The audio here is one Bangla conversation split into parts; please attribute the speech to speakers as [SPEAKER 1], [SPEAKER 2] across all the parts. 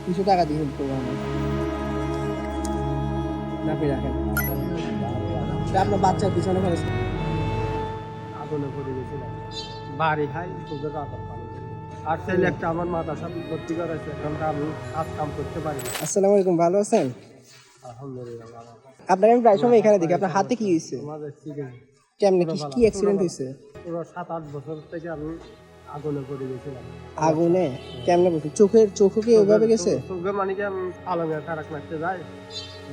[SPEAKER 1] কিছু টাকা দিয়ে হেল্প করবো আমি। আপনি রাখেন। আপনার বাচ্চার পিছনে খরচ
[SPEAKER 2] আগুনে পড়ে গেছিলাম, বাড়ি খাই তোদের রাতের পানি খেতে। আর ছেলে একটা আমার মাথা সাথে ভর্তি করেছে, এখন তো আমি কাজ কাম করতে পারি না।
[SPEAKER 1] আসসালামু আলাইকুম, ভালো আছেন?
[SPEAKER 2] আলহামদুলিল্লাহ ভালো।
[SPEAKER 1] আপনাকে আমি প্রায় সময় এখানে দেখি। আপনার হাতে কি হয়েছে?
[SPEAKER 2] আমাদের চিকেন
[SPEAKER 1] কেমনে কি অ্যাক্সিডেন্ট হয়েছে?
[SPEAKER 2] পুরো 7-8 বছর থেকে আমি আগুনে পড়ে গেছিলাম।
[SPEAKER 1] আগুনে কেমনে বলছে? চোখে কি ওইভাবে গেছে?
[SPEAKER 2] চোখে মানে কি আমি পালঙের কারাক মারতে যাই,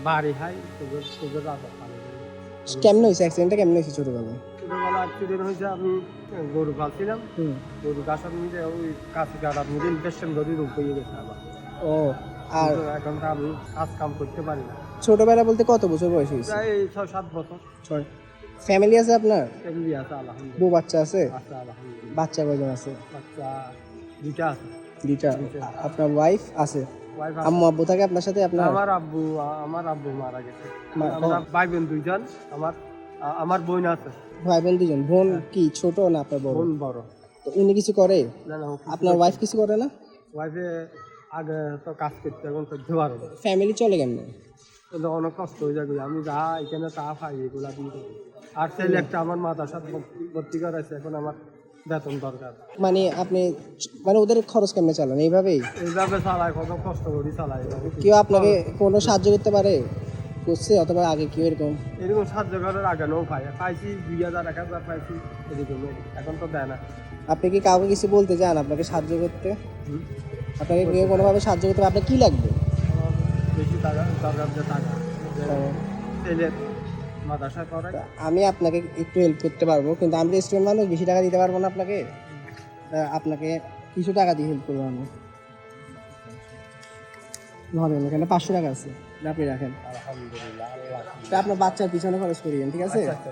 [SPEAKER 2] বাড়ি খাই তোদের রাতের পানি খেতে।
[SPEAKER 1] কেমনে হয়েছে অ্যাক্সিডেন্টটা? কেমনে হয়েছে ছোটবেলায়?
[SPEAKER 2] ছোটবেলা অ্যাক্সিডেন্ট হয়েছে, আমি গরু পালছিলাম, গরু গাছের মধ্যে ওই কাছে গাড়ার মধ্যে ইনফেকশন ধরে রোগ হয়ে গেছে আমার।
[SPEAKER 1] ও, আর
[SPEAKER 2] কিন্তু এখন তো আমি কাজ কাম করতে পারি না।
[SPEAKER 1] ছোটবেলা বলতে কত বছর বয়স হয়েছে?
[SPEAKER 2] প্রায় 6-7 বছর।
[SPEAKER 1] ফ্যামিলি আছে আপনার?
[SPEAKER 2] ফ্যামিলি আছে আলহামদুলিল্লাহ।
[SPEAKER 1] বউ বাচ্চা আছে?
[SPEAKER 2] আছে আলহামদুলিল্লাহ।
[SPEAKER 1] বাচ্চা কয়জন আছে?
[SPEAKER 2] বাচ্চা দুইটা আছে।
[SPEAKER 1] দুইটা। আপনার ওয়াইফ আছে?
[SPEAKER 2] ওয়াইফ
[SPEAKER 1] আম্মু আব্বু থাকে আপনার সাথে? আপনার
[SPEAKER 2] আমার আব্বু মারা গেছে।
[SPEAKER 1] মা-
[SPEAKER 2] আমরা ভাই বোন দুইজন। আমার বোন আছে।
[SPEAKER 1] ভাই বোন দুজন। বোন কি ছোট না আপনার বড়?
[SPEAKER 2] বোন বড়।
[SPEAKER 1] তো উনি কিছু করে?
[SPEAKER 2] না না, ও কিছু
[SPEAKER 1] আপনার ওয়াইফ কিছু করে না?
[SPEAKER 2] ওয়াইফে আগে তো কাজ করতে, এখন করতে পারো না।
[SPEAKER 1] ফ্যামিলি চলে কেমনে?
[SPEAKER 2] কিন্তু অনেক কষ্ট হয়ে যাবে, আমি যা এখানে তা পাই এগুলা দিয়ে করি। আর ছেলে একটা আমার মাথার সাথে ভর্তি করেছে, এখন আমার বেতন দরকার।
[SPEAKER 1] মানে আপনি মানে ওদের খরচ কেমনে চালান এইভাবেই?
[SPEAKER 2] এইভাবে চালায়, কত কষ্ট করি চালাই।
[SPEAKER 1] কেউ আপনাকে কোনো সাহায্য করতে পারে? করছে অথবা আগে কেউ এরকম?
[SPEAKER 2] এরকম সাহায্য করার আগে নৌ পাইছি 2000 1000 পাইছি, এরকম। এখন তো দেয় না।
[SPEAKER 1] আপনি কি কাউকে কিছু বলতে চান আপনাকে সাহায্য করতে? আপনাকে কেউ কোনোভাবে সাহায্য করতে পারে? আপনার কি লাগবে?
[SPEAKER 2] আমার বেশি টাকা দরকার, যে টাকা ছেলের মাদ্রাসা করে।
[SPEAKER 1] আমি আপনাকে একটু হেল্প করতে পারবো, কিন্তু আমি রেস্টুরেন্ট মানুষ, বেশি টাকা দিতে পারবো না আপনাকে। আপনাকে কিছু টাকা দিয়ে হেল্প করবো আমি। ধরেন এখানে 500 টাকা আছে, আপনি রাখেন।
[SPEAKER 2] আলহামদুলিল্লাহ, আল্লাহ।
[SPEAKER 1] তা আপনার বাচ্চার পিছনে খরচ করিয়েন, ঠিক আছে?
[SPEAKER 2] আচ্ছা।